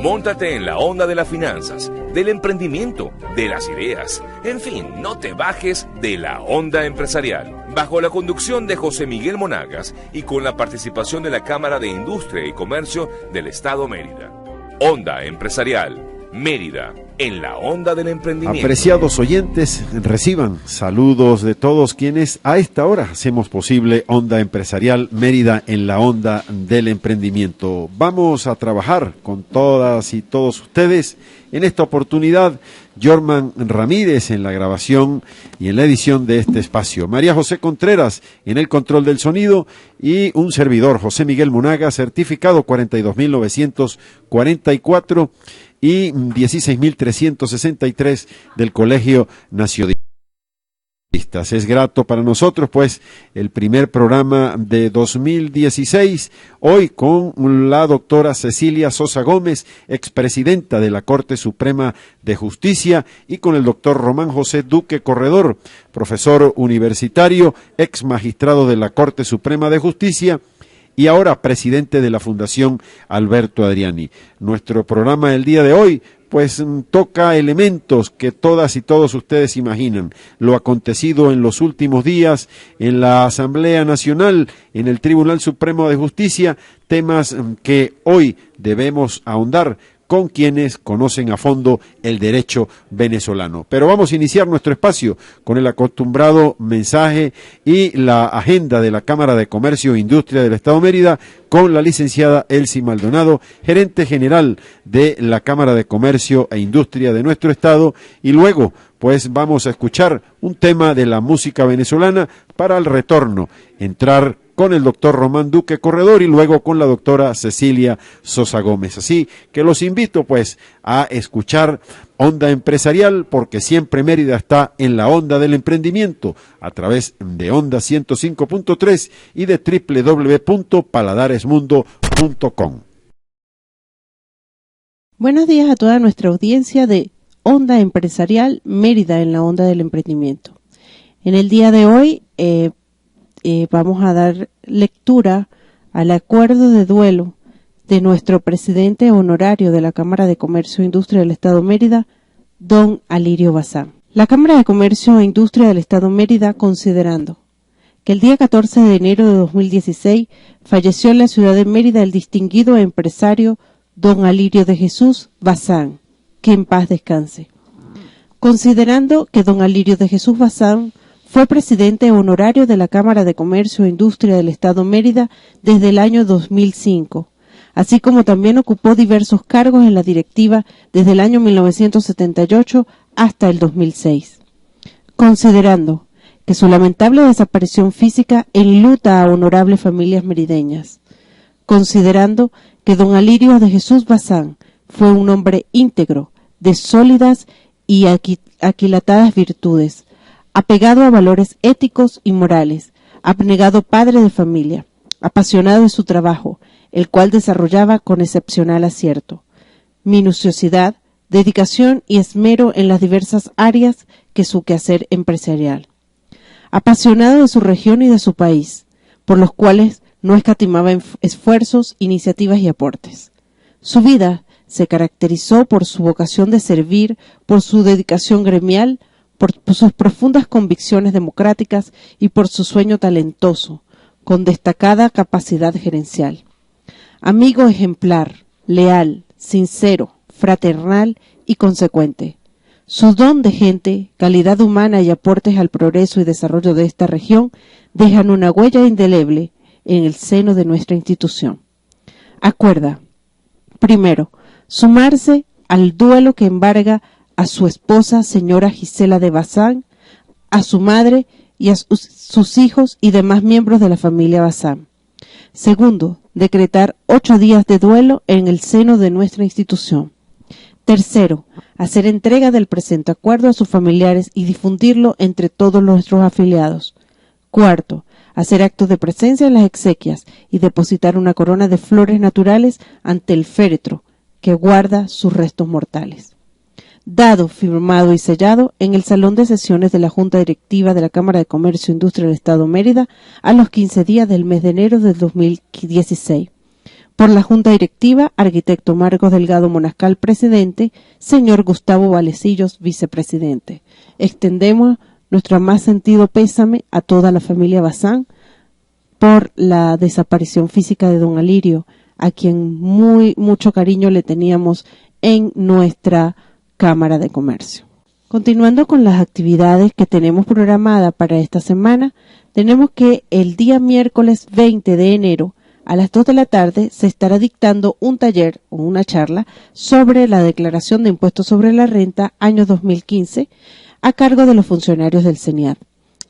Móntate en la onda de las finanzas, del emprendimiento, de las ideas. En fin, no te bajes de la onda empresarial. Bajo la conducción de José Miguel Monagas y con la participación de la Cámara de Industria y Comercio del Estado Mérida. Onda Empresarial, Mérida, en la onda del emprendimiento. Apreciados oyentes, reciban saludos de todos quienes a esta hora hacemos posible Onda Empresarial Mérida en la onda del emprendimiento. Vamos a trabajar con todas y todos ustedes. En esta oportunidad, Jorman Ramírez en la grabación y en la edición de este espacio. María José Contreras en el control del sonido y un servidor, José Miguel Monaga, certificado 42.944 y 16.363 del Colegio Nacional. Es grato para nosotros, pues, el primer programa de 2016, hoy con la doctora Cecilia Sosa Gómez, expresidenta de la Corte Suprema de Justicia, y con el doctor Román José Duque Corredor, profesor universitario, ex magistrado de la Corte Suprema de Justicia, y ahora presidente de la Fundación Alberto Adriani. Nuestro programa del día de hoy, pues toca elementos que todas y todos ustedes imaginan. Lo acontecido en los últimos días en la Asamblea Nacional, en el Tribunal Supremo de Justicia, temas que hoy debemos ahondar con quienes conocen a fondo el derecho venezolano. Pero vamos a iniciar nuestro espacio con el acostumbrado mensaje y la agenda de la Cámara de Comercio e Industria del Estado Mérida con la licenciada Elsie Maldonado, gerente general de la Cámara de Comercio e Industria de nuestro Estado, y luego pues vamos a escuchar un tema de la música venezolana para el retorno, entrar con el doctor Román Duque Corredor y luego con la doctora Cecilia Sosa Gómez. Así que los invito pues a escuchar Onda Empresarial, porque siempre Mérida está en la onda del emprendimiento a través de Onda 105.3 y de www.paladaresmundo.com. Buenos días a toda nuestra audiencia de Onda Empresarial Mérida en la onda del emprendimiento. En el día de hoy vamos a dar lectura al acuerdo de duelo de nuestro presidente honorario de la Cámara de Comercio e Industria del Estado Mérida, don Alirio Bazán. La Cámara de Comercio e Industria del Estado Mérida, considerando que el día 14 de enero de 2016 falleció en la ciudad de Mérida el distinguido empresario don Alirio de Jesús Bazán, que en paz descanse. Considerando que don Alirio de Jesús Bazán fue presidente honorario de la Cámara de Comercio e Industria del Estado Mérida desde el año 2005, así como también ocupó diversos cargos en la directiva desde el año 1978 hasta el 2006. Considerando que su lamentable desaparición física enluta a honorables familias merideñas. Considerando que don Alirio de Jesús Bazán fue un hombre íntegro, de sólidas y aquilatadas virtudes, apegado a valores éticos y morales, abnegado padre de familia, apasionado de su trabajo, el cual desarrollaba con excepcional acierto, minuciosidad, dedicación y esmero en las diversas áreas que su quehacer empresarial. Apasionado de su región y de su país, por los cuales no escatimaba esfuerzos, iniciativas y aportes. Su vida se caracterizó por su vocación de servir, por su dedicación gremial, por sus profundas convicciones democráticas y por su sueño talentoso, con destacada capacidad gerencial. Amigo ejemplar, leal, sincero, fraternal y consecuente. Su don de gente, calidad humana y aportes al progreso y desarrollo de esta región dejan una huella indeleble en el seno de nuestra institución. Acuerda, primero, sumarse al duelo que embarga a su esposa, señora Gisela de Bazán, a su madre y a sus hijos y demás miembros de la familia Bazán. Segundo, decretar 8 días de duelo en el seno de nuestra institución. Tercero, hacer entrega del presente acuerdo a sus familiares y difundirlo entre todos nuestros afiliados. Cuarto, hacer actos de presencia en las exequias y depositar una corona de flores naturales ante el féretro que guarda sus restos mortales. Dado, firmado y sellado en el Salón de Sesiones de la Junta Directiva de la Cámara de Comercio e Industria del Estado Mérida a los 15 días del mes de enero del 2016. Por la Junta Directiva, arquitecto Marcos Delgado Monascal, presidente, señor Gustavo Valecillos, vicepresidente. Extendemos nuestro más sentido pésame a toda la familia Bazán por la desaparición física de don Alirio, a quien mucho cariño le teníamos en nuestra Cámara de Comercio. Continuando con las actividades que tenemos programadas para esta semana, tenemos que el día miércoles 20 de enero a las 2 de la tarde se estará dictando un taller o una charla sobre la declaración de impuestos sobre la renta año 2015 a cargo de los funcionarios del CENIAT.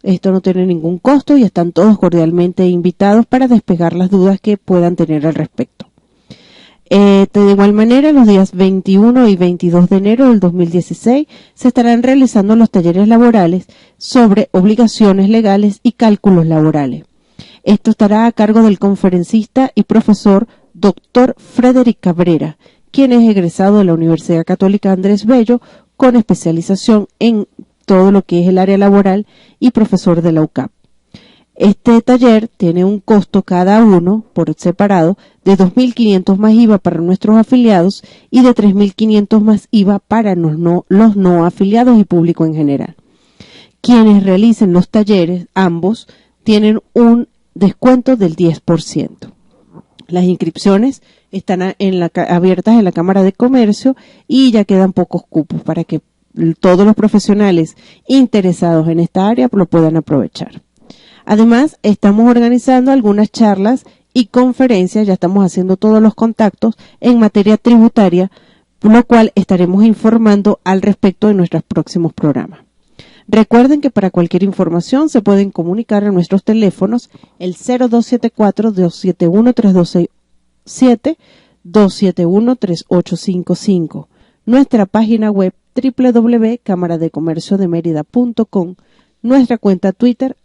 Esto no tiene ningún costo y están todos cordialmente invitados para despejar las dudas que puedan tener al respecto. De igual manera, los días 21 y 22 de enero del 2016 se estarán realizando los talleres laborales sobre obligaciones legales y cálculos laborales. Esto estará a cargo del conferencista y profesor Dr. Frederick Cabrera, quien es egresado de la Universidad Católica Andrés Bello con especialización en todo lo que es el área laboral y profesor de la UCAP. Este taller tiene un costo cada uno por separado de 2.500 más IVA para nuestros afiliados y de 3.500 más IVA para los no afiliados y público en general. Quienes realicen los talleres, ambos, tienen un descuento del 10%. Las inscripciones están abiertas en la Cámara de Comercio y ya quedan pocos cupos para que todos los profesionales interesados en esta área lo puedan aprovechar. Además, estamos organizando algunas charlas y conferencias, ya estamos haciendo todos los contactos en materia tributaria, por lo cual estaremos informando al respecto en nuestros próximos programas. Recuerden que para cualquier información se pueden comunicar a nuestros teléfonos el 0274-271-3267, 271-3855, nuestra página web www.camaradecomerciodemerida.com, nuestra cuenta Twitter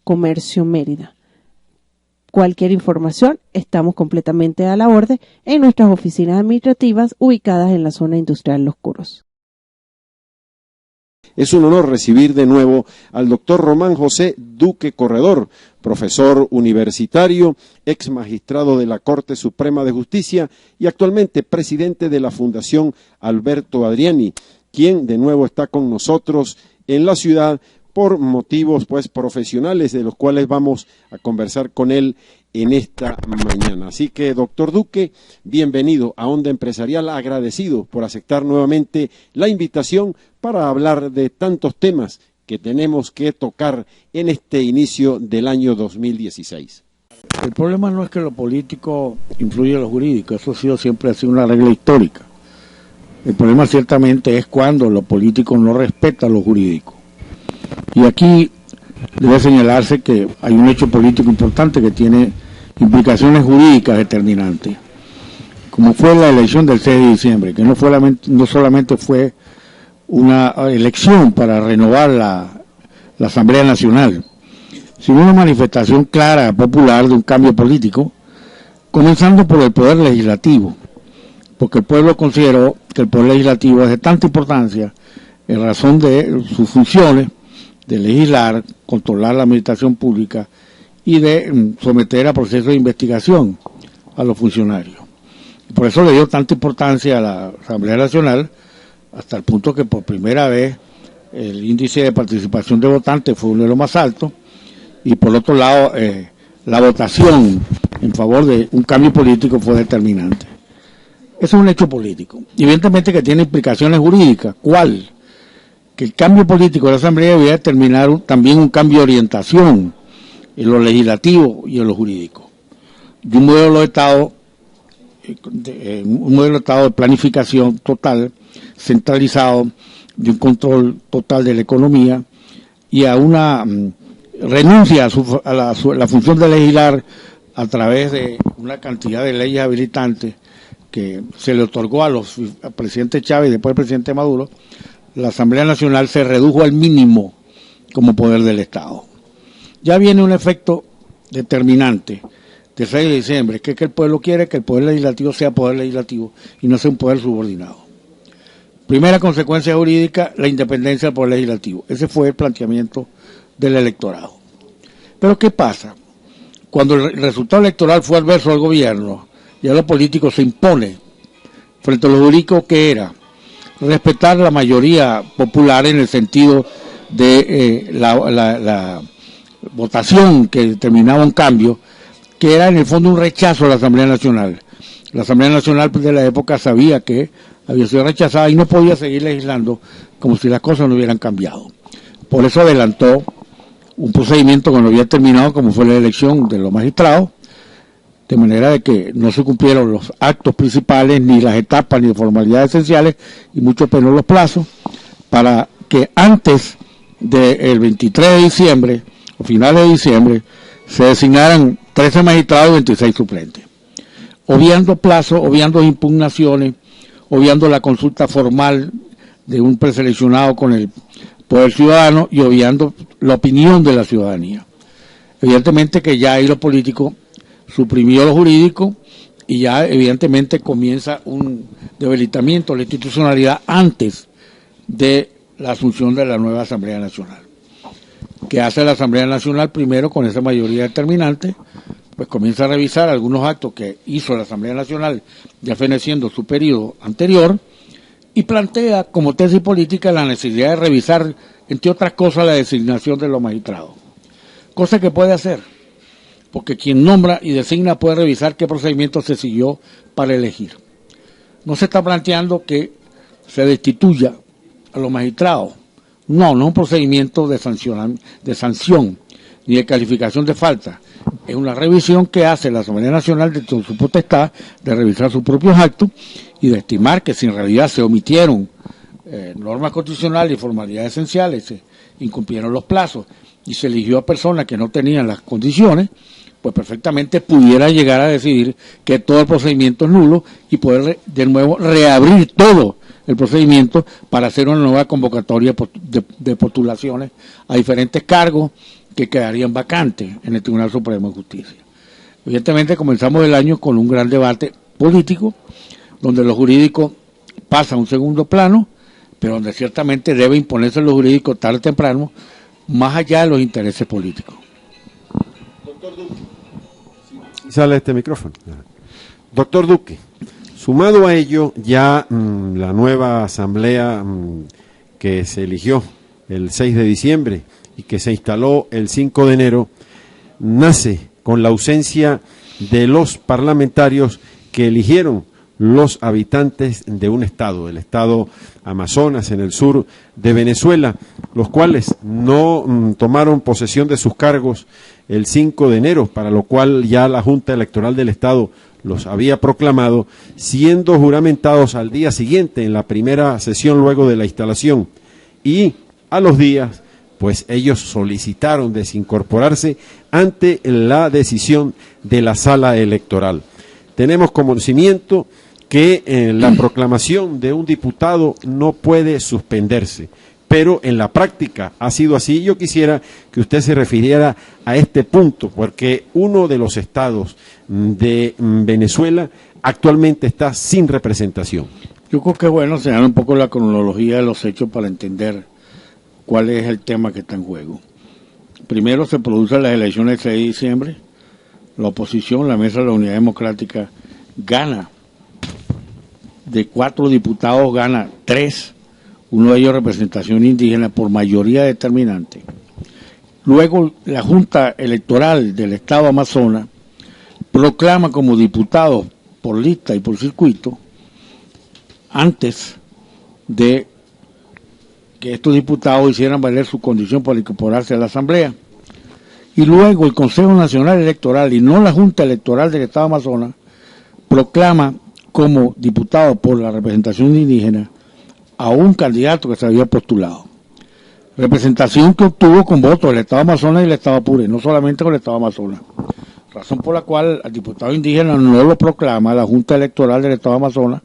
@comerciomérida. Cualquier información, estamos completamente a la orden en nuestras oficinas administrativas ubicadas en la zona industrial Los Curos. Es un honor recibir de nuevo al doctor Román José Duque Corredor, profesor universitario, ex magistrado de la Corte Suprema de Justicia y actualmente presidente de la Fundación Alberto Adriani, quien de nuevo está con nosotros en la ciudad por motivos profesionales de los cuales vamos a conversar con él en esta mañana. Así que, doctor Duque, bienvenido a Onda Empresarial, agradecido por aceptar nuevamente la invitación para hablar de tantos temas que tenemos que tocar en este inicio del año 2016. El problema no es que lo político influye en lo jurídico, eso siempre ha sido una regla histórica. El problema ciertamente es cuando lo político no respeta lo jurídico. Y aquí debe señalarse que hay un hecho político importante que tiene implicaciones jurídicas determinantes, como fue la elección del 6 de diciembre, que no solamente fue una elección para renovar la Asamblea Nacional, sino una manifestación clara, popular, de un cambio político, comenzando por el Poder Legislativo, porque el pueblo consideró que el Poder Legislativo es de tanta importancia en razón de sus funciones, de legislar, controlar la administración pública y de someter a procesos de investigación a los funcionarios. Por eso le dio tanta importancia a la Asamblea Nacional, hasta el punto que por primera vez el índice de participación de votantes fue uno de los más altos, y por otro lado la votación en favor de un cambio político fue determinante. Eso es un hecho político, y evidentemente que tiene implicaciones jurídicas. ¿Cuál? Que el cambio político de la Asamblea debía determinar también un cambio de orientación en lo legislativo y en lo jurídico. Y un modelo de Estado de planificación total, centralizado, de un control total de la economía y a una renuncia a la función de legislar a través de una cantidad de leyes habilitantes que se le otorgó al presidente Chávez y después al presidente Maduro. La Asamblea Nacional se redujo al mínimo como poder del Estado. Ya viene un efecto determinante del 6 de diciembre, que es que el pueblo quiere que el Poder Legislativo sea Poder Legislativo y no sea un poder subordinado. Primera consecuencia jurídica, la independencia del Poder Legislativo. Ese fue el planteamiento del electorado. Pero ¿qué pasa? Cuando el resultado electoral fue adverso al gobierno, ya lo político se impone frente a lo jurídico, que era respetar la mayoría popular en el sentido de la votación que determinaba un cambio, que era en el fondo un rechazo a la Asamblea Nacional. La Asamblea Nacional de la época sabía que había sido rechazada y no podía seguir legislando como si las cosas no hubieran cambiado. Por eso adelantó un procedimiento que no había terminado, como fue la elección de los magistrados, de manera de que no se cumplieron los actos principales, ni las etapas, ni formalidades esenciales, y mucho menos los plazos, para que antes del 23 de diciembre, o finales de diciembre, se designaran 13 magistrados y 26 suplentes. Obviando plazos, obviando impugnaciones, obviando la consulta formal de un preseleccionado con el poder ciudadano y obviando la opinión de la ciudadanía. Evidentemente que ya ahí lo político suprimió lo jurídico y ya evidentemente comienza un debilitamiento de la institucionalidad antes de la asunción de la nueva Asamblea Nacional. ¿Qué hace la Asamblea Nacional? Primero, con esa mayoría determinante, pues comienza a revisar algunos actos que hizo la Asamblea Nacional ya feneciendo su periodo anterior y plantea como tesis política la necesidad de revisar, entre otras cosas, la designación de los magistrados. Cosa que puede hacer, porque quien nombra y designa puede revisar qué procedimiento se siguió para elegir. No se está planteando que se destituya a los magistrados. No es un procedimiento de sanción ni de calificación de falta. Es una revisión que hace la Asamblea Nacional de su potestad de revisar sus propios actos y de estimar que si en realidad se omitieron normas constitucionales y formalidades esenciales, se incumplieron los plazos y se eligió a personas que no tenían las condiciones, pues perfectamente pudiera llegar a decidir que todo el procedimiento es nulo y poder de nuevo reabrir todo el procedimiento para hacer una nueva convocatoria de postulaciones a diferentes cargos que quedarían vacantes en el Tribunal Supremo de Justicia. Evidentemente comenzamos el año con un gran debate político, donde lo jurídico pasa a un segundo plano, pero donde ciertamente debe imponerse lo jurídico tarde o temprano, más allá de los intereses políticos. Doctor Duque. Sale este micrófono. Doctor Duque, sumado a ello, ya la nueva asamblea que se eligió el 6 de diciembre y que se instaló el 5 de enero, nace con la ausencia de los parlamentarios que eligieron los habitantes de un estado, el estado Amazonas, en el sur de Venezuela, los cuales no tomaron posesión de sus cargos el 5 de enero, para lo cual ya la Junta Electoral del Estado los había proclamado, siendo juramentados al día siguiente, en la primera sesión luego de la instalación, y a los días, pues ellos solicitaron desincorporarse ante la decisión de la sala electoral. Tenemos conocimiento que la proclamación de un diputado no puede suspenderse, pero en la práctica ha sido así. Yo quisiera que usted se refiriera a este punto, porque uno de los estados de Venezuela actualmente está sin representación. Yo creo que es bueno señalar un poco la cronología de los hechos para entender cuál es el tema que está en juego. Primero se producen las elecciones del 6 de diciembre, la oposición, la Mesa de la Unidad Democrática, gana. De 4 diputados gana 3, uno de ellos representación indígena por mayoría determinante. Luego la Junta Electoral del Estado Amazonas proclama como diputados por lista y por circuito, antes de que estos diputados hicieran valer su condición para incorporarse a la Asamblea. Y luego el Consejo Nacional Electoral, y no la Junta Electoral del Estado Amazonas, proclama como diputado por la representación indígena a un candidato que se había postulado. Representación que obtuvo con votos del Estado Amazonas y el Estado Apure, no solamente con el Estado Amazonas. Razón por la cual al diputado indígena no lo proclama la Junta Electoral del Estado Amazonas,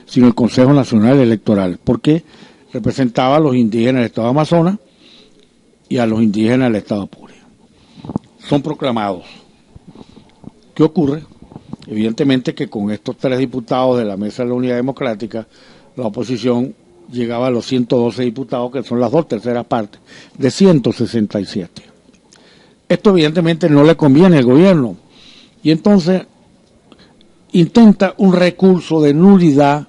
sino el Consejo Nacional Electoral, porque representaba a los indígenas del Estado Amazonas y a los indígenas del Estado Apure. Son proclamados. ¿Qué ocurre? Evidentemente que con estos 3 diputados de la Mesa de la Unidad Democrática, la oposición llegaba a los 112 diputados, que son las 2/3 partes, de 167. Esto evidentemente no le conviene al gobierno. Y entonces intenta un recurso de nulidad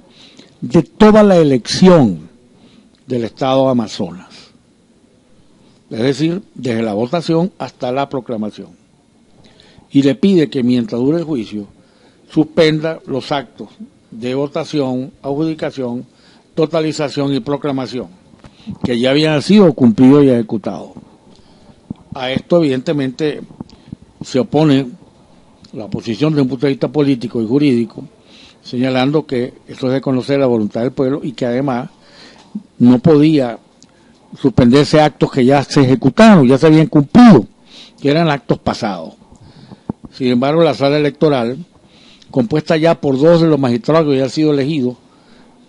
de toda la elección del Estado Amazonas. Es decir, desde la votación hasta la proclamación. Y le pide que mientras dure el juicio, suspenda los actos de votación, adjudicación, totalización y proclamación, que ya habían sido cumplidos y ejecutados. A esto, evidentemente, se opone la oposición desde un punto de vista político y jurídico, señalando que esto es desconocer la voluntad del pueblo y que además no podía suspenderse actos que ya se ejecutaron, ya se habían cumplido, que eran actos pasados. Sin embargo, la sala electoral, compuesta ya por 2 de los magistrados que habían sido elegidos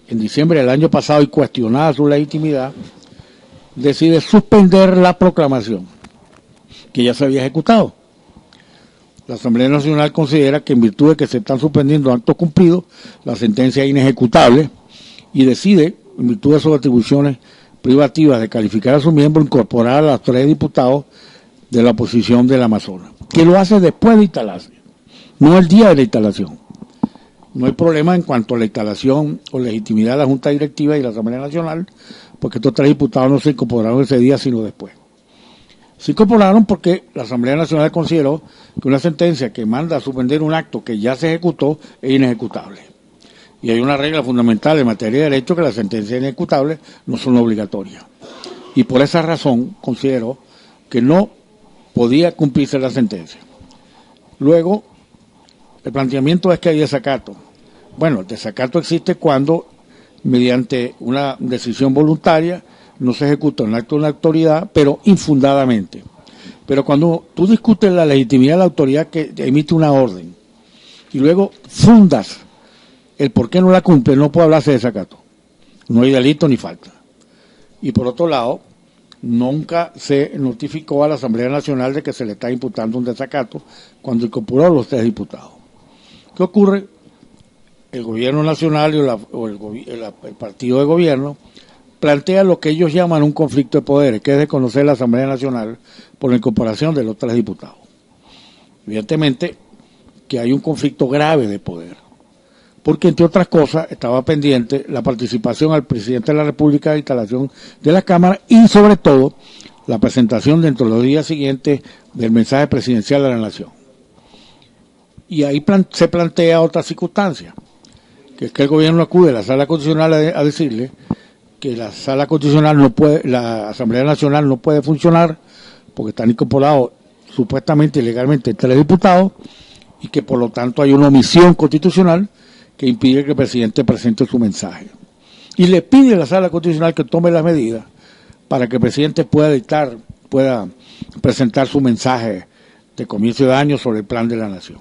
en diciembre del año pasado y cuestionada su legitimidad, decide suspender la proclamación, que ya se había ejecutado. La Asamblea Nacional considera que en virtud de que se están suspendiendo actos cumplidos, la sentencia es inejecutable y decide, en virtud de sus atribuciones privativas de calificar a su miembro, incorporar a los 3 diputados de la oposición del Amazonas, que lo hace después de instalarse, no el día de la instalación. No hay problema en cuanto a la instalación o legitimidad de la Junta Directiva y la Asamblea Nacional, porque estos 3 diputados no se incorporaron ese día, sino después. Se incorporaron porque la Asamblea Nacional consideró que una sentencia que manda a suspender un acto que ya se ejecutó es inejecutable. Y hay una regla fundamental en materia de derecho que las sentencias inejecutables no son obligatorias. Y por esa razón consideró que no podía cumplirse la sentencia. Luego, el planteamiento es que hay desacato. Bueno, el desacato existe cuando, mediante una decisión voluntaria, no se ejecuta un acto de una autoridad, pero infundadamente. Pero cuando tú discutes la legitimidad de la autoridad que emite una orden y luego fundas el por qué no la cumple, no puede hablarse de desacato. No hay delito ni falta. Y por otro lado, nunca se notificó a la Asamblea Nacional de que se le está imputando un desacato cuando incorporó a los 3 diputados. ¿Qué ocurre? El gobierno nacional el partido de gobierno plantea lo que ellos llaman un conflicto de poderes, que es desconocer la Asamblea Nacional por la incorporación de los 3 diputados. Evidentemente que hay un conflicto grave de poder, porque entre otras cosas estaba pendiente la participación al presidente de la República de instalación de la Cámara y sobre todo la presentación dentro de los días siguientes del mensaje presidencial de la Nación. Y ahí se plantea otra circunstancia, que es que el gobierno acude a la Sala Constitucional a decirle que la Sala Constitucional no puede, la Asamblea Nacional no puede funcionar porque están incorporados supuestamente y legalmente 3 diputados y que por lo tanto hay una omisión constitucional que impide que el presidente presente su mensaje. Y le pide a la Sala Constitucional que tome las medidas para que el presidente pueda presentar su mensaje de comienzo de año sobre el plan de la nación.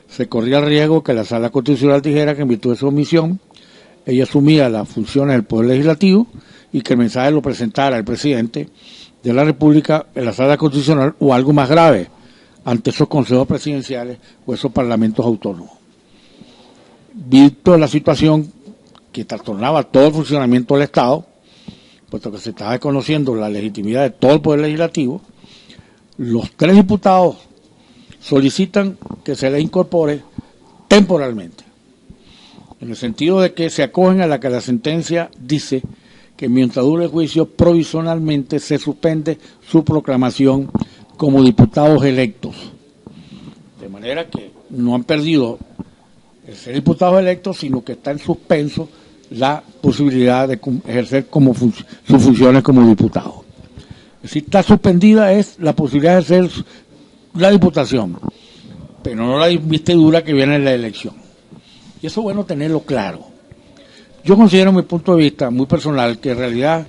Se corría el riesgo que la Sala Constitucional dijera que en virtud de su omisión ella asumía las funciones del Poder Legislativo y que el mensaje lo presentara el presidente de la República en la Sala Constitucional o algo más grave, ante esos consejos presidenciales o esos parlamentos autónomos. Visto la situación que trastornaba todo el funcionamiento del Estado, puesto que se estaba desconociendo la legitimidad de todo el Poder Legislativo, los 3 diputados solicitan que se les incorpore temporalmente, en el sentido de que se acogen a la que la sentencia dice que mientras dure el juicio provisionalmente se suspende su proclamación como diputados electos. De manera que no han perdido el ser diputados electos, sino que está en suspenso la posibilidad de ejercer sus funciones como diputados. Es decir, está suspendida es la posibilidad de ejercer la diputación, pero no la investidura que viene en la elección. Y eso es bueno tenerlo claro. Yo considero, mi punto de vista muy personal, que en realidad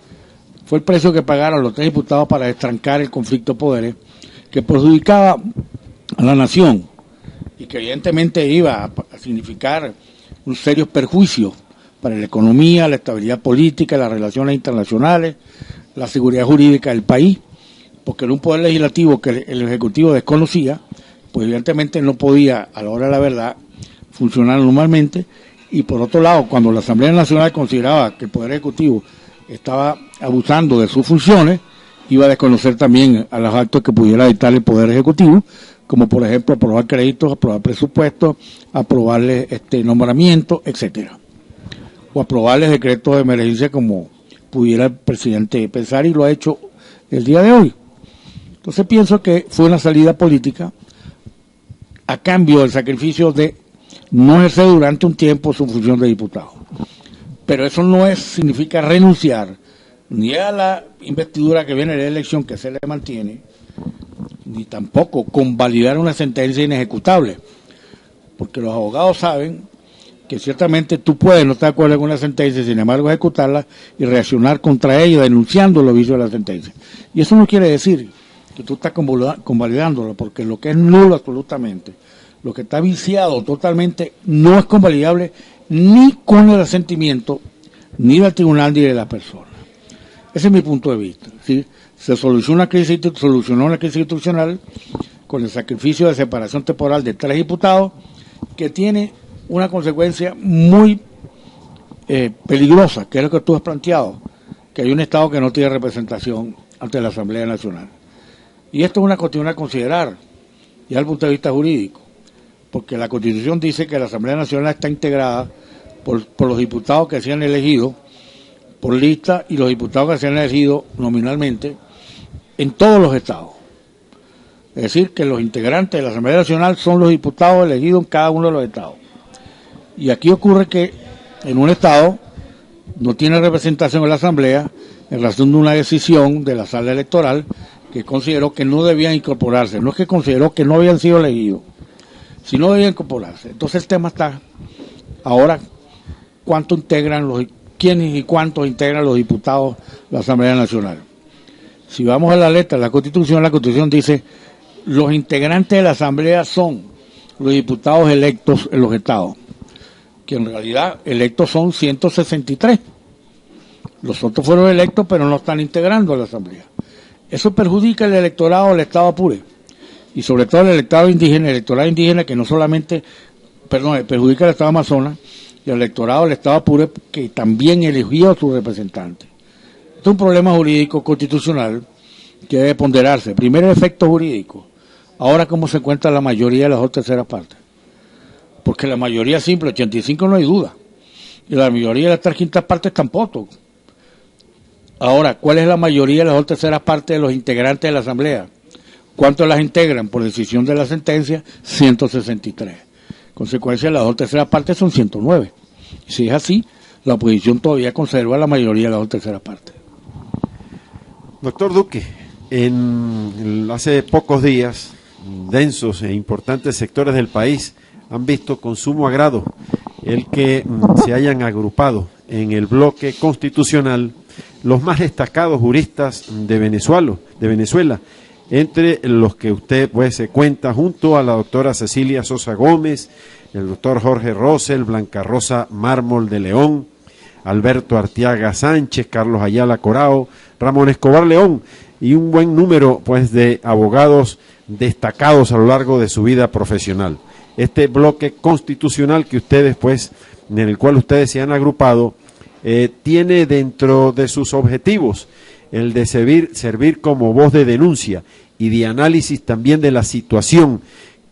fue el precio que pagaron los 3 diputados para destrancar el conflicto de poderes que perjudicaba a la nación y que evidentemente iba a significar un serio perjuicio para la economía, la estabilidad política, las relaciones internacionales, la seguridad jurídica del país, porque era un poder legislativo que el Ejecutivo desconocía, pues evidentemente no podía, a la hora de la verdad, funcionar normalmente. Y por otro lado, cuando la Asamblea Nacional consideraba que el Poder Ejecutivo estaba abusando de sus funciones, iba a desconocer también a los actos que pudiera dictar el Poder Ejecutivo, como por ejemplo aprobar créditos, aprobar presupuestos, aprobarles nombramientos, etcétera, o aprobarles decretos de emergencia como pudiera el presidente pensar, y lo ha hecho el día de hoy. Entonces pienso que fue una salida política a cambio del sacrificio de no ejercer durante un tiempo su función de diputado. Pero eso no significa renunciar ni a la investidura que viene de la elección, que se le mantiene, ni tampoco convalidar una sentencia inejecutable, porque los abogados saben que ciertamente tú puedes no estar de acuerdo con una sentencia, sin embargo ejecutarla y reaccionar contra ella denunciando los vicios de la sentencia. Y eso no quiere decir que tú estás convalidándolo, porque lo que es nulo absolutamente, lo que está viciado totalmente, no es convalidable ni con el asentimiento ni del tribunal ni de la persona. Ese es mi punto de vista, ¿sí? Se solucionó una crisis institucional con el sacrificio de separación temporal de 3 diputados, que tiene una consecuencia muy peligrosa, que es lo que tú has planteado, que hay un Estado que no tiene representación ante la Asamblea Nacional. Y esto es una cuestión a considerar, ya desde el punto de vista jurídico, porque la Constitución dice que la Asamblea Nacional está integrada por los diputados que se han elegido por lista y los diputados que se han elegido nominalmente en todos los estados. Es decir, que los integrantes de la Asamblea Nacional son los diputados elegidos en cada uno de los estados. Y aquí ocurre que en un estado no tiene representación en la Asamblea en razón de una decisión de la sala electoral que consideró que no debían incorporarse. No es que consideró que no habían sido elegidos, sino debían incorporarse. Entonces el tema está ahora, quiénes y cuántos integran los diputados de la Asamblea Nacional. Si vamos a la letra de la Constitución dice: los integrantes de la Asamblea son los diputados electos en los estados, que en realidad electos son 163. Los otros fueron electos, pero no están integrando a la Asamblea. Eso perjudica el electorado del Estado Apure, y sobre todo el electorado indígena, que no solamente, perjudica al Estado Amazonas y al electorado del Estado Apure, que también eligió a su representante. Este es un problema jurídico constitucional que debe ponderarse. Primero, el efecto jurídico. Ahora, ¿cómo se encuentra la mayoría de las 2/3 partes? Porque la mayoría simple, 85, no hay duda. Y la mayoría de las 3/5 partes tampoco. Ahora, ¿cuál es la mayoría de las 2/3 partes de los integrantes de la Asamblea? ¿Cuántos las integran? Por decisión de la sentencia, 163. Consecuencia, las 2/3 partes son 109. Si es así, la oposición todavía conserva la mayoría de las 2/3 partes. Doctor Duque, hace pocos días, densos e importantes sectores del país han visto con sumo agrado el que se hayan agrupado en el bloque constitucional los más destacados juristas de Venezuela, entre los que usted pues se cuenta junto a la doctora Cecilia Sosa Gómez, el doctor Jorge Rosell, Blanca Rosa Mármol de León, Alberto Arteaga Sánchez, Carlos Ayala Corao, Ramón Escobar León, y un buen número pues de abogados destacados a lo largo de su vida profesional. Este bloque constitucional que ustedes pues, en el cual ustedes se han agrupado, tiene dentro de sus objetivos el de servir como voz de denuncia y de análisis también de la situación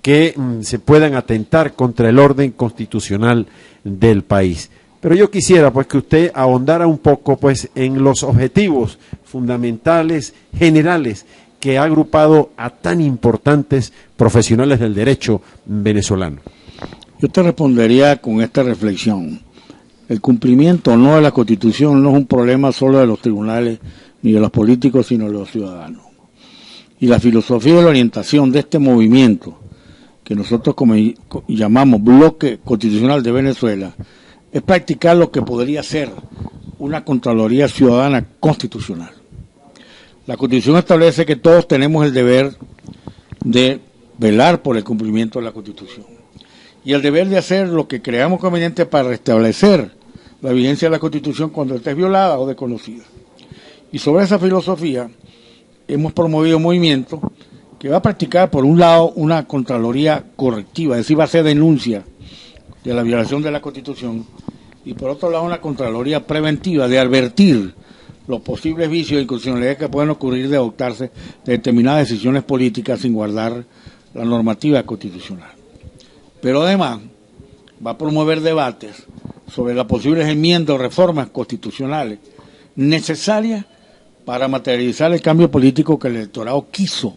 que se puedan atentar contra el orden constitucional del país. Pero yo quisiera pues que usted ahondara un poco pues en los objetivos fundamentales, generales, que ha agrupado a tan importantes profesionales del derecho venezolano. Yo te respondería con esta reflexión. El cumplimiento o no de la Constitución no es un problema solo de los tribunales ni de los políticos, sino de los ciudadanos. Y la filosofía de la orientación de este movimiento, que nosotros llamamos Bloque Constitucional de Venezuela, es practicar lo que podría ser una Contraloría Ciudadana Constitucional. La Constitución establece que todos tenemos el deber de velar por el cumplimiento de la Constitución y el deber de hacer lo que creamos conveniente para restablecer la vigencia de la Constitución cuando esté violada o desconocida. Y sobre esa filosofía hemos promovido un movimiento que va a practicar, por un lado, una Contraloría correctiva, es decir, va a hacer denuncia de la violación de la Constitución, y por otro lado una Contraloría preventiva de advertir los posibles vicios e inconstitucionalidades que pueden ocurrir de adoptarse de determinadas decisiones políticas sin guardar la normativa constitucional. Pero además va a promover debates sobre las posibles enmiendas o reformas constitucionales necesarias para materializar el cambio político que el electorado quiso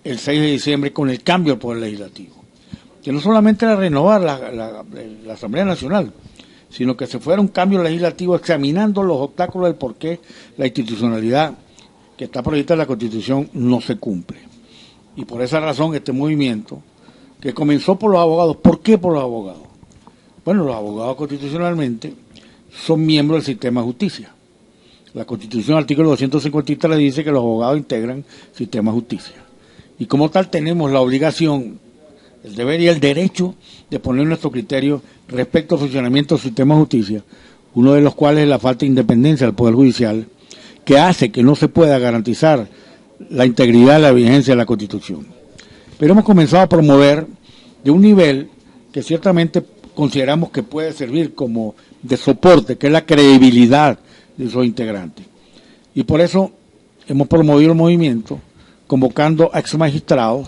el 6 de diciembre con el cambio del Poder Legislativo. Que no solamente era renovar la Asamblea Nacional, sino que se fuera un cambio legislativo examinando los obstáculos del por qué la institucionalidad que está prevista en la Constitución no se cumple. Y por esa razón este movimiento, que comenzó por los abogados, ¿por qué por los abogados? Bueno, los abogados constitucionalmente son miembros del sistema de justicia. La Constitución, artículo 253, dice que los abogados integran el sistema de justicia. Y como tal tenemos la obligación, el deber y el derecho de poner nuestro criterio respecto al funcionamiento del sistema de justicia, uno de los cuales es la falta de independencia del Poder Judicial, que hace que no se pueda garantizar la integridad y la vigencia de la Constitución. Pero hemos comenzado a promover de un nivel que ciertamente consideramos que puede servir como de soporte, que es la credibilidad de sus integrantes. Y por eso hemos promovido el movimiento convocando a exmagistrados,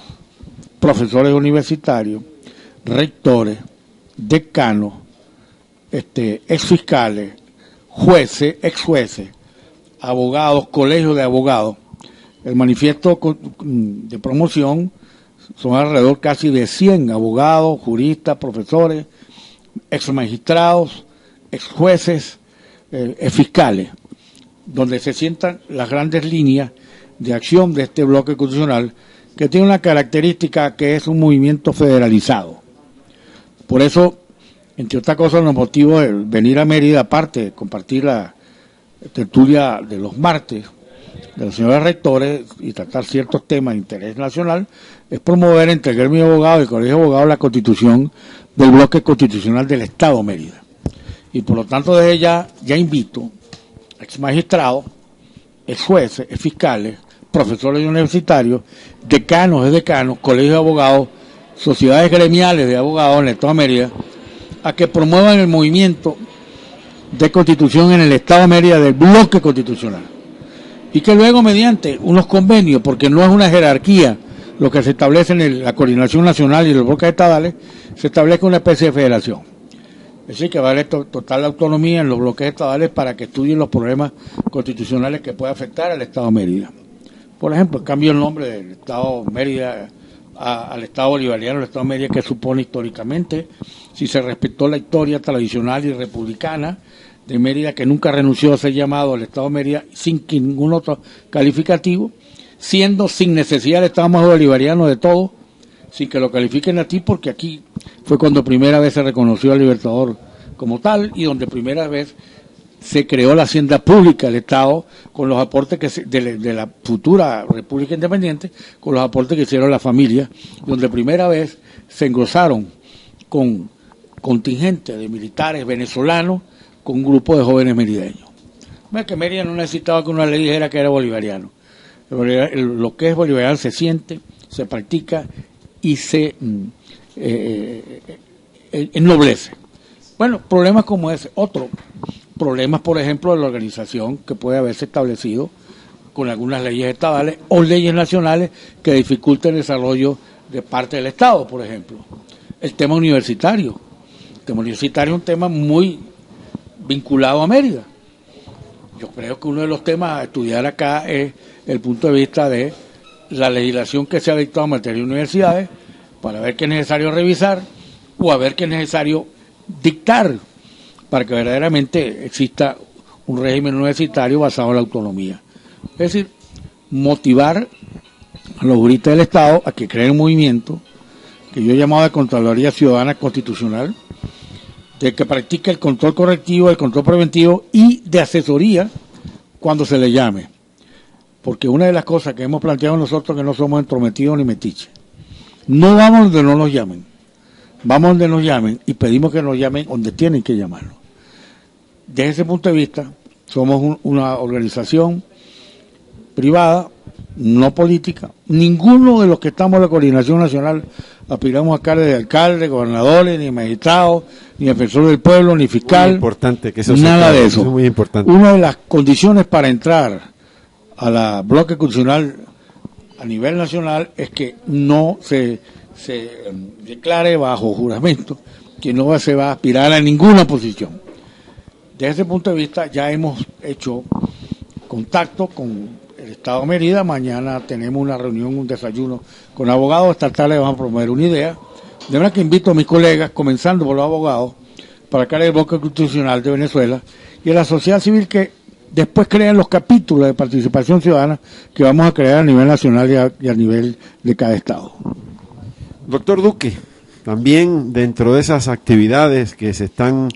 profesores universitarios, rectores, decanos, exfiscales, jueces, exjueces, abogados, colegios de abogados. El manifiesto de promoción son alrededor casi de 100 abogados, juristas, profesores, exmagistrados, exjueces, fiscales, donde se sientan las grandes líneas de acción de este bloque constitucional, que tiene una característica que es un movimiento federalizado. Por eso, entre otras cosas, los motivos de venir a Mérida, aparte de compartir la tertulia de los martes de los señores rectores y tratar ciertos temas de interés nacional, es promover entre el gremio de abogados y el colegio de abogados la constitución del bloque constitucional del Estado Mérida. Y por lo tanto, desde ya invito a exmagistrados, exjueces, fiscales, profesores universitarios, decanos de decanos, colegios de abogados, sociedades gremiales de abogados en el Estado de Mérida, a que promuevan el movimiento de constitución en el Estado de Mérida del bloque constitucional. Y que luego mediante unos convenios, porque no es una jerarquía lo que se establece en la coordinación nacional y los bloques estadales, se establezca una especie de federación. Es decir, que va a haber total autonomía en los bloques estadales para que estudien los problemas constitucionales que pueden afectar al Estado de Mérida. Por ejemplo, el cambio del nombre del Estado Mérida al Estado Bolivariano, el Estado Mérida, que supone históricamente, si se respetó la historia tradicional y republicana de Mérida, que nunca renunció a ser llamado el Estado Mérida sin ningún otro calificativo, siendo sin necesidad del Estado más bolivariano de todo, sin que lo califiquen a ti, porque aquí fue cuando primera vez se reconoció al Libertador como tal y donde primera vez se creó la hacienda pública del Estado con los aportes de la futura República Independiente, con los aportes que hicieron las familias, donde primera vez se engrosaron con contingentes de militares venezolanos con un grupo de jóvenes merideños. Que Mérida no necesitaba que una ley dijera que era bolivariano. Lo que es bolivariano se siente, se practica y se ennoblece. Bueno, problemas como ese, otro. Problemas, por ejemplo, de la organización que puede haberse establecido con algunas leyes estatales o leyes nacionales que dificulten el desarrollo de parte del Estado, por ejemplo. El tema universitario. El tema universitario es un tema muy vinculado a Mérida. Yo creo que uno de los temas a estudiar acá es el punto de vista de la legislación que se ha dictado en materia de universidades, para ver qué es necesario revisar o a ver qué es necesario dictar para que verdaderamente exista un régimen universitario basado en la autonomía. Es decir, motivar a los juristas del Estado a que creen un movimiento que yo he llamado de Contraloría Ciudadana Constitucional, de que practique el control correctivo, el control preventivo y de asesoría cuando se le llame. Porque una de las cosas que hemos planteado nosotros es que no somos entrometidos ni metiches. No vamos donde no nos llamen, vamos donde nos llamen y pedimos que nos llamen donde tienen que llamarnos. Desde ese punto de vista, somos una organización privada, no política. Ninguno de los que estamos en la Coordinación Nacional aspiramos a cargos de alcaldes, gobernadores, ni magistrados, ni defensor del pueblo, ni fiscal. Muy importante que eso nada de eso. Es muy importante. Una de las condiciones para entrar a la bloque constitucional a nivel nacional es que no se declare bajo juramento que no se va a aspirar a ninguna posición. Desde ese punto de vista ya hemos hecho contacto con el Estado de Mérida. Mañana tenemos una reunión, un desayuno con abogados. Esta tarde vamos a promover una idea. De verdad que invito a mis colegas, comenzando por los abogados, para crear el bloque constitucional de Venezuela y a la sociedad civil que después crean los capítulos de participación ciudadana que vamos a crear a nivel nacional y a nivel de cada estado. Doctor Duque, también dentro de esas actividades que se están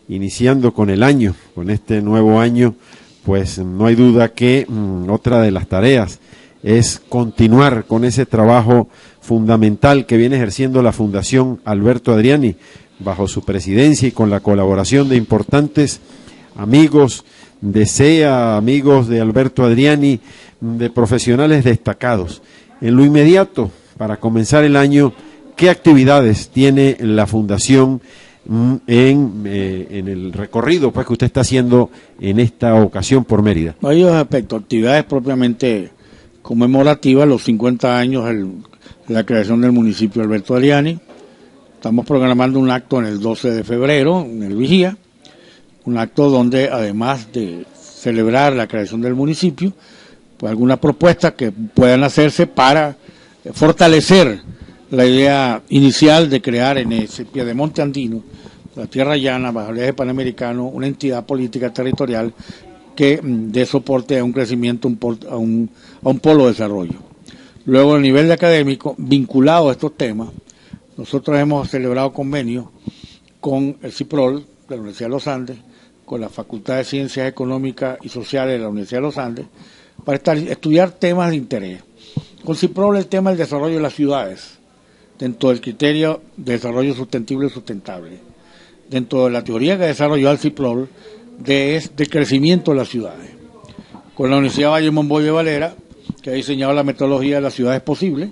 iniciando con el año, con este nuevo año, pues no hay duda que otra de las tareas es continuar con ese trabajo fundamental que viene ejerciendo la Fundación Alberto Adriani bajo su presidencia y con la colaboración de importantes amigos de SEA, amigos de Alberto Adriani, de profesionales destacados. En lo inmediato, para comenzar el año, ¿qué actividades tiene la Fundación en el recorrido pues que usted está haciendo en esta ocasión por Mérida? Hay dos aspectos, actividades propiamente conmemorativas, los 50 años de la creación del municipio Alberto Adriani. Estamos programando un acto en el 12 de febrero, en el Vigía, un acto donde además de celebrar la creación del municipio, pues algunas propuestas que puedan hacerse para fortalecer la idea inicial de crear en ese piedemonte andino, la tierra llana, bajo el eje panamericano, una entidad política territorial que dé soporte a un crecimiento, a un polo de desarrollo. Luego, a nivel de académico, vinculado a estos temas, nosotros hemos celebrado convenios con el CIPROL de la Universidad de los Andes, con la Facultad de Ciencias Económicas y Sociales de la Universidad de los Andes, para estudiar temas de interés. Con CIPROL el tema del desarrollo de las ciudades, dentro del criterio de desarrollo sostenible y sustentable, dentro de la teoría que desarrolló el CIPROL de crecimiento de las ciudades. Con la Universidad Valle Monboy de Valera, que ha diseñado la metodología de las ciudades posibles,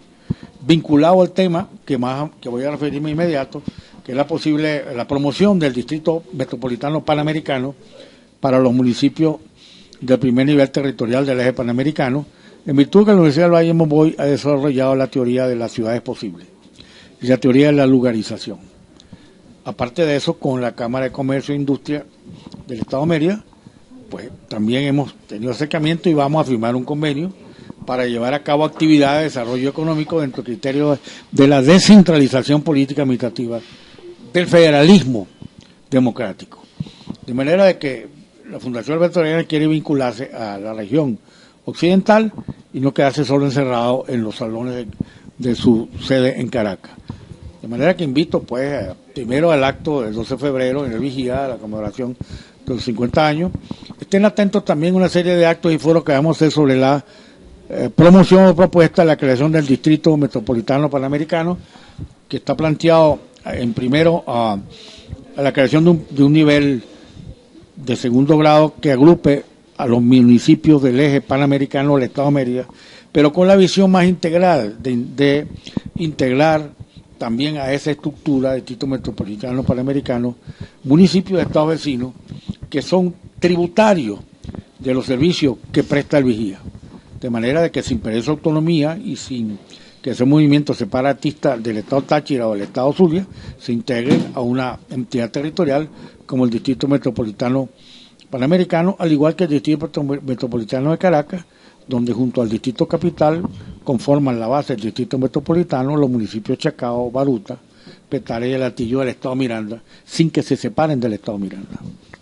vinculado al tema que voy a referirme inmediato, que es la promoción del Distrito Metropolitano Panamericano para los municipios del primer nivel territorial del eje panamericano, en virtud que la Universidad del Valle Monboy ha desarrollado la teoría de las ciudades posibles y la teoría de la lugarización. Aparte de eso, con la Cámara de Comercio e Industria del Estado de Mérida, pues también hemos tenido acercamiento y vamos a firmar un convenio para llevar a cabo actividades de desarrollo económico dentro del criterio de la descentralización política administrativa, del federalismo democrático. De manera de que la Fundación Alberto Adriani quiere vincularse a la región occidental y no quedarse solo encerrado en los salones de su sede en Caracas. De manera que invito pues primero al acto del 12 de febrero en el Vigía, la conmemoración de los 50 años. Estén atentos también a una serie de actos y foros que vamos a hacer sobre la promoción o propuesta de la creación del Distrito Metropolitano Panamericano, que está planteado en primero a la creación de un nivel de segundo grado que agrupe a los municipios del eje panamericano del Estado de Mérida, pero con la visión más integral de integrar también a esa estructura del Distrito Metropolitano Panamericano municipios de estados vecinos que son tributarios de los servicios que presta el Vigía, de manera de que sin perder su autonomía y sin que ese movimiento separatista del Estado Táchira o del Estado Zulia se integren a una entidad territorial como el Distrito Metropolitano Panamericano, al igual que el Distrito Metropolitano de Caracas, donde junto al Distrito Capital conforman la base del Distrito Metropolitano los municipios Chacao, Baruta, Petare y El Hatillo del Estado Miranda, sin que se separen del Estado Miranda.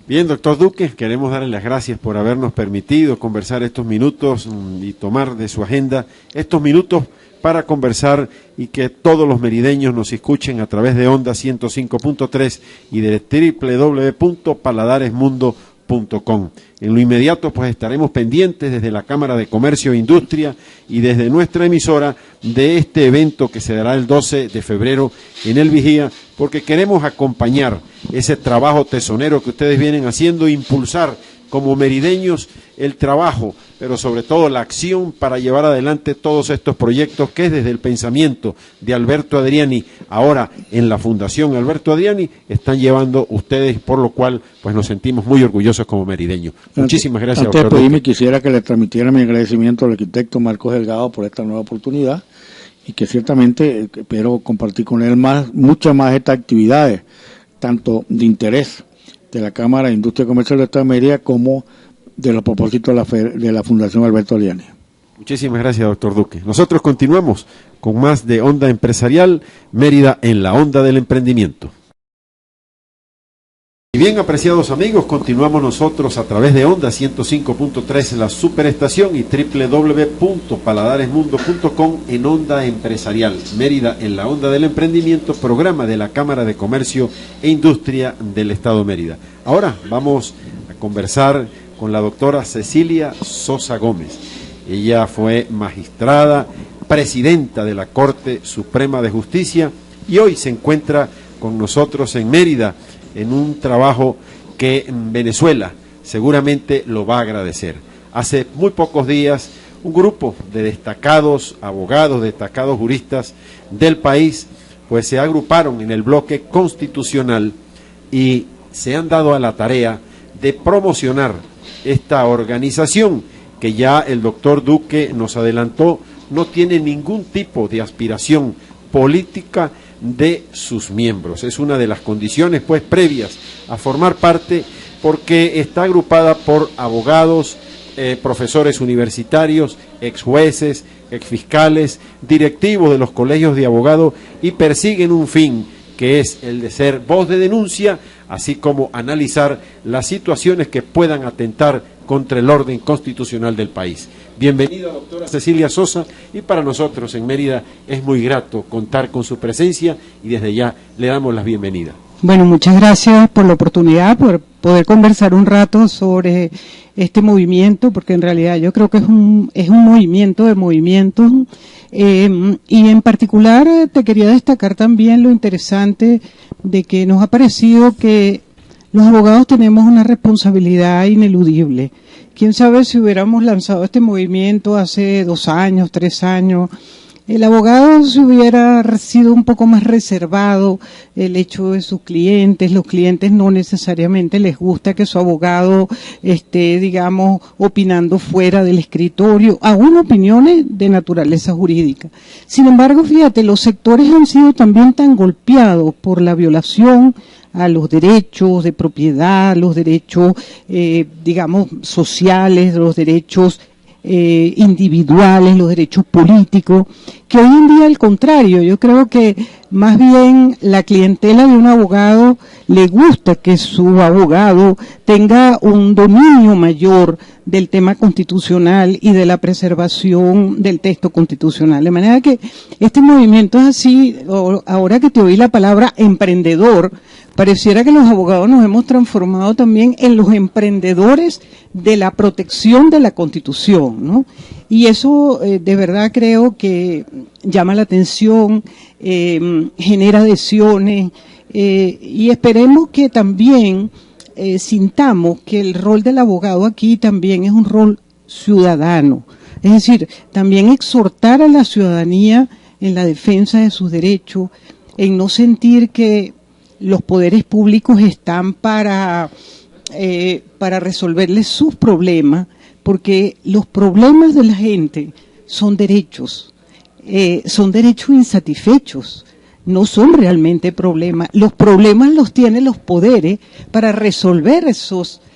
Bien, doctor Duque, queremos darle las gracias por habernos permitido conversar estos minutos y tomar de su agenda estos minutos para conversar y que todos los merideños nos escuchen a través de Onda 105.3 y de www.paladaresmundo.com. En lo inmediato pues estaremos pendientes desde la Cámara de Comercio e Industria y desde nuestra emisora de este evento que se dará el 12 de febrero en el Vigía, porque queremos acompañar ese trabajo tesonero que ustedes vienen haciendo, impulsar como merideños el trabajo, pero sobre todo la acción para llevar adelante todos estos proyectos que desde el pensamiento de Alberto Adriani, ahora en la Fundación Alberto Adriani, están llevando ustedes, por lo cual pues nos sentimos muy orgullosos como merideños. Muchísimas gracias, doctor. Antes de pedirme, quisiera que le transmitiera mi agradecimiento al arquitecto Marcos Delgado por esta nueva oportunidad y que ciertamente espero compartir con él muchas más estas actividades, tanto de interés de la Cámara de Industria y Comercio del Estado de Mérida como de los propósitos de la Fundación Alberto Adriani. Muchísimas gracias, doctor Duque. Nosotros continuamos con más de Onda Empresarial, Mérida en la onda del emprendimiento. Y bien, apreciados amigos, continuamos nosotros a través de Onda 105.3, la superestación, y www.paladaresmundo.com en Onda Empresarial, Mérida en la onda del emprendimiento, programa de la Cámara de Comercio e Industria del Estado de Mérida. Ahora vamos a conversar con la doctora Cecilia Sosa Gómez. Ella fue magistrada, presidenta de la Corte Suprema de Justicia y hoy se encuentra con nosotros en Mérida en un trabajo que en Venezuela seguramente lo va a agradecer. Hace muy pocos días un grupo de destacados abogados, destacados juristas del país, pues se agruparon en el bloque constitucional y se han dado a la tarea de promocionar esta organización que ya el doctor Duque nos adelantó, no tiene ningún tipo de aspiración política de sus miembros. Es una de las condiciones pues previas a formar parte, porque está agrupada por abogados, profesores universitarios, ex jueces, ex fiscales, directivos de los colegios de abogados, y persiguen un fin que es el de ser voz de denuncia, así como analizar las situaciones que puedan atentar contra el orden constitucional del país. Bienvenida, doctora Cecilia Sosa, y para nosotros en Mérida es muy grato contar con su presencia y desde ya le damos la bienvenida. Bueno, muchas gracias por la oportunidad, por poder conversar un rato sobre este movimiento, porque en realidad yo creo que es un movimiento de movimientos, y en particular te quería destacar también lo interesante de que nos ha parecido que los abogados tenemos una responsabilidad ineludible. Quién sabe si hubiéramos lanzado este movimiento hace 2 años, 3 años, el abogado se hubiera sido un poco más reservado el hecho de sus clientes. Los clientes no necesariamente les gusta que su abogado esté, digamos, opinando fuera del escritorio, aún opiniones de naturaleza jurídica. Sin embargo, fíjate, los sectores han sido también tan golpeados por la violación a los derechos de propiedad, los derechos, digamos, sociales, los derechos individuales, los derechos políticos, que hoy en día al contrario, yo creo que más bien la clientela de un abogado le gusta que su abogado tenga un dominio mayor del tema constitucional y de la preservación del texto constitucional. De manera que este movimiento es así. Ahora que te oí la palabra emprendedor, pareciera que los abogados nos hemos transformado también en los emprendedores de la protección de la Constitución, ¿no? Y eso de verdad creo que llama la atención, genera adhesiones, y esperemos que también sintamos que el rol del abogado aquí también es un rol ciudadano. Es decir, también exhortar a la ciudadanía en la defensa de sus derechos, en no sentir que los poderes públicos están para resolverles sus problemas, porque los problemas de la gente son derechos insatisfechos, no son realmente problemas. Los problemas los tienen los poderes para resolver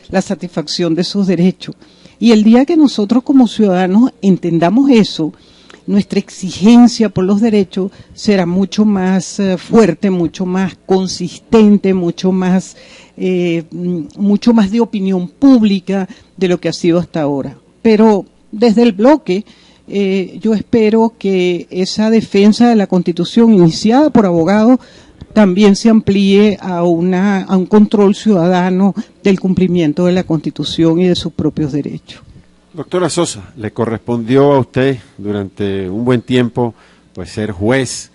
la satisfacción de esos derechos. Y el día que nosotros como ciudadanos entendamos eso, nuestra exigencia por los derechos será mucho más fuerte, mucho más consistente, mucho más de opinión pública de lo que ha sido hasta ahora. Pero desde el bloque yo espero que esa defensa de la Constitución iniciada por abogados también se amplíe a un control ciudadano del cumplimiento de la Constitución y de sus propios derechos. Doctora Sosa, le correspondió a usted durante un buen tiempo pues ser juez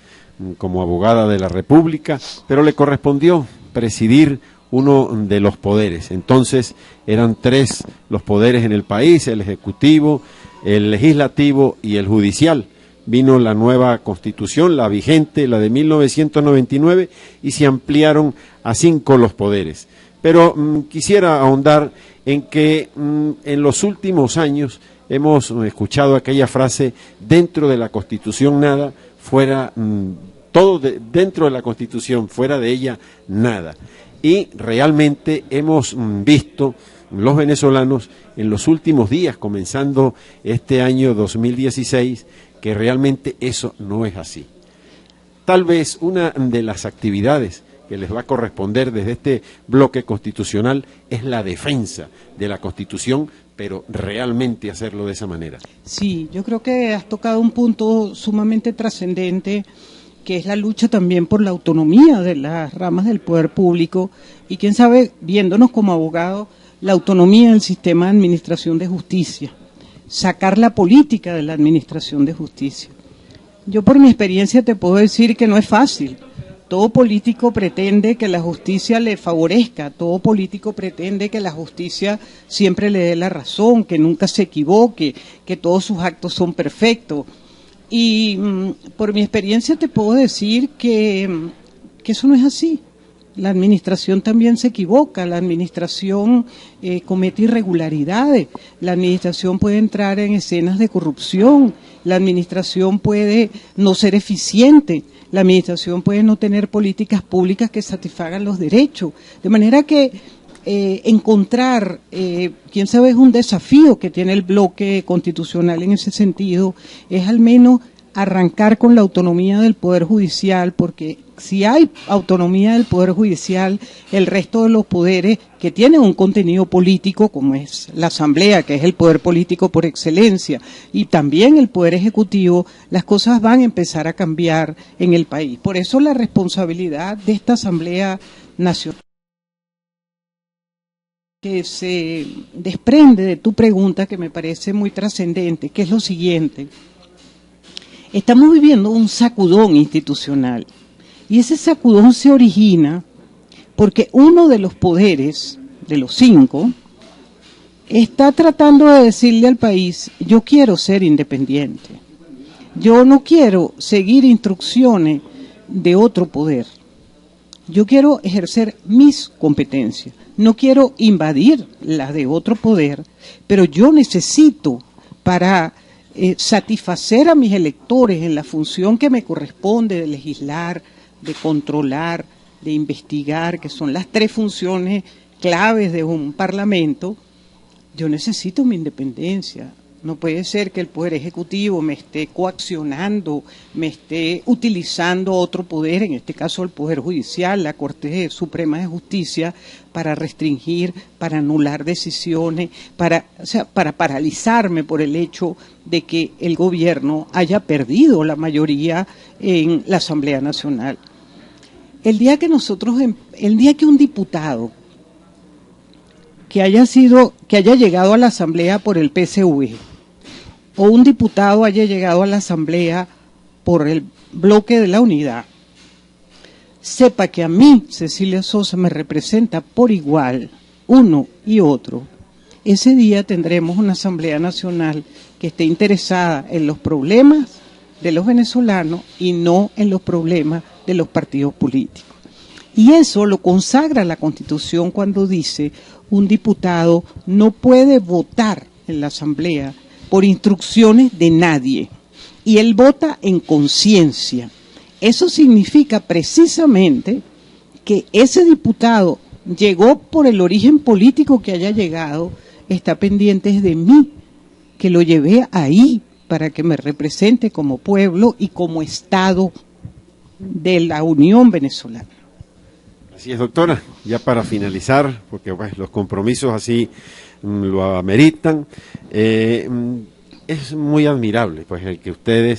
como abogada de la República, pero le correspondió presidir uno de los poderes. Entonces eran tres los poderes en el país: el ejecutivo, el legislativo y el judicial. Vino la nueva constitución, la vigente, la de 1999, y se ampliaron a 5 los poderes. Pero quisiera ahondar en que en los últimos años hemos escuchado aquella frase: dentro de la Constitución nada, fuera todo dentro de la Constitución, fuera de ella nada. Y realmente hemos visto los venezolanos en los últimos días, comenzando este año 2016, que realmente eso no es así. Tal vez una de las actividades que les va a corresponder desde este bloque constitucional es la defensa de la Constitución, pero realmente hacerlo de esa manera. Sí, yo creo que has tocado un punto sumamente trascendente, que es la lucha también por la autonomía de las ramas del poder público y, quién sabe, viéndonos como abogados, la autonomía del sistema de administración de justicia, sacar la política de la administración de justicia. Yo por mi experiencia te puedo decir que no es fácil. Todo político pretende que la justicia le favorezca, todo político pretende que la justicia siempre le dé la razón, que nunca se equivoque, que todos sus actos son perfectos. Y por mi experiencia te puedo decir que eso no es así. La administración también se equivoca, la administración comete irregularidades, la administración puede entrar en escenas de corrupción, la administración puede no ser eficiente, la administración puede no tener políticas públicas que satisfagan los derechos. De manera que encontrar, quién sabe, es un desafío que tiene el bloque constitucional en ese sentido, es al menos arrancar con la autonomía del Poder Judicial, porque si hay autonomía del Poder Judicial, el resto de los poderes que tienen un contenido político, como es la Asamblea, que es el poder político por excelencia, y también el Poder Ejecutivo, las cosas van a empezar a cambiar en el país. Por eso la responsabilidad de esta Asamblea Nacional, que se desprende de tu pregunta, que me parece muy trascendente, que es lo siguiente. Estamos viviendo un sacudón institucional y ese sacudón se origina porque uno de los poderes, de los 5, está tratando de decirle al país: yo quiero ser independiente, yo no quiero seguir instrucciones de otro poder, yo quiero ejercer mis competencias, no quiero invadir las de otro poder, pero yo necesito para satisfacer a mis electores en la función que me corresponde de legislar, de controlar, de investigar, que son las 3 funciones claves de un parlamento. Yo necesito mi independencia. No puede ser que el Poder Ejecutivo me esté coaccionando, me esté utilizando otro poder, en este caso el Poder Judicial, la Corte Suprema de Justicia, para restringir, para anular decisiones, para paralizarme por el hecho de que el gobierno haya perdido la mayoría en la Asamblea Nacional. El día que un diputado que haya llegado a la Asamblea por el PSV, o un diputado haya llegado a la Asamblea por el bloque de la Unidad, sepa que a mí, Cecilia Sosa, me representa por igual uno y otro, ese día tendremos una Asamblea Nacional que esté interesada en los problemas de los venezolanos y no en los problemas de los partidos políticos. Y eso lo consagra la Constitución cuando dice: un diputado no puede votar en la Asamblea por instrucciones de nadie, y él vota en conciencia. Eso significa precisamente que ese diputado llegó por el origen político que haya llegado, está pendiente de mí, que lo llevé ahí para que me represente como pueblo y como Estado de la Unión Venezolana. Así es, doctora. Ya para finalizar, porque pues, los compromisos así lo ameritan, es muy admirable pues el que usted,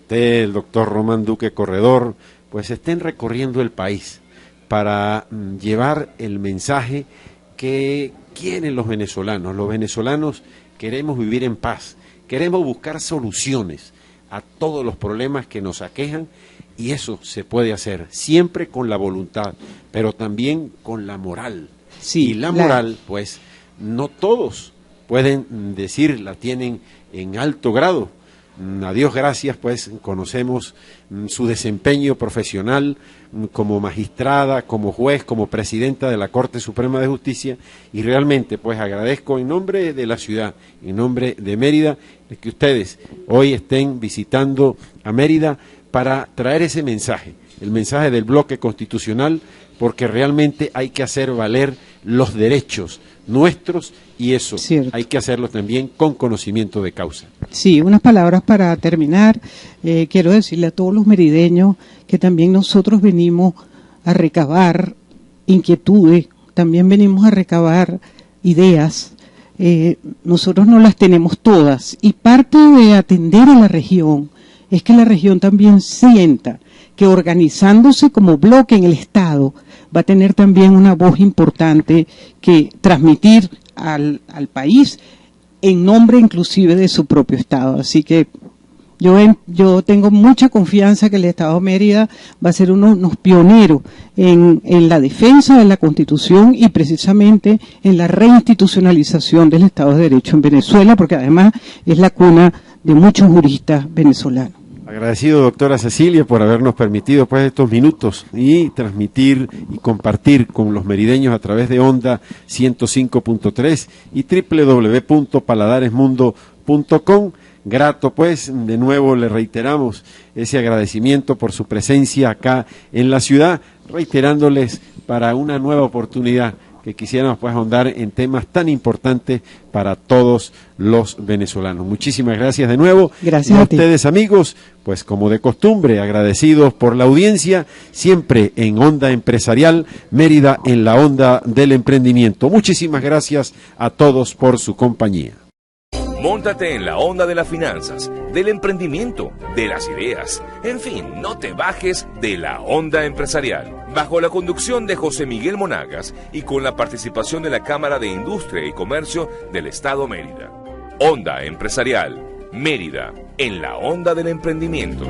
el doctor Román Duque Corredor, pues estén recorriendo el país para llevar el mensaje que quieren los venezolanos. Los venezolanos queremos vivir en paz, queremos buscar soluciones a todos los problemas que nos aquejan Y eso se puede hacer siempre con la voluntad, pero también con la moral. Sí, y la moral, pues, no todos pueden decir, la tienen en alto grado. A Dios gracias, pues, conocemos su desempeño profesional como magistrada, como juez, como presidenta de la Corte Suprema de Justicia, y realmente, pues, agradezco en nombre de la ciudad, en nombre de Mérida, de que ustedes hoy estén visitando a Mérida para traer ese mensaje, el mensaje del bloque constitucional, porque realmente hay que hacer valer los derechos nuestros, y eso hay que hacerlo también con conocimiento de causa. Sí, unas palabras para terminar. Quiero decirle a todos los merideños que también nosotros venimos a recabar inquietudes, también venimos a recabar ideas. Nosotros no las tenemos todas, y parte de atender a la región es que la región también sienta que organizándose como bloque en el Estado va a tener también una voz importante que transmitir al país en nombre inclusive de su propio Estado. Así que yo tengo mucha confianza que el Estado de Mérida va a ser unos pioneros en la defensa de la Constitución y precisamente en la reinstitucionalización del Estado de Derecho en Venezuela, porque además es la cuna de muchos juristas venezolanos. Agradecido, doctora Cecilia, por habernos permitido pues estos minutos y transmitir y compartir con los merideños a través de Onda 105.3 y www.paladaresmundo.com. Grato pues, de nuevo le reiteramos ese agradecimiento por su presencia acá en la ciudad, reiterándoles para una nueva oportunidad que quisiéramos pues ahondar en temas tan importantes para todos los venezolanos. Muchísimas gracias de nuevo. Gracias a ustedes, amigos, pues como de costumbre, agradecidos por la audiencia, siempre en Onda Empresarial, Mérida en la onda del emprendimiento. Muchísimas gracias a todos por su compañía. Móntate en la onda de las finanzas, del emprendimiento, de las ideas. En fin, no te bajes de la onda empresarial. Bajo la conducción de José Miguel Monagas y con la participación de la Cámara de Industria y Comercio del Estado Mérida. Onda Empresarial, Mérida, en la onda del emprendimiento.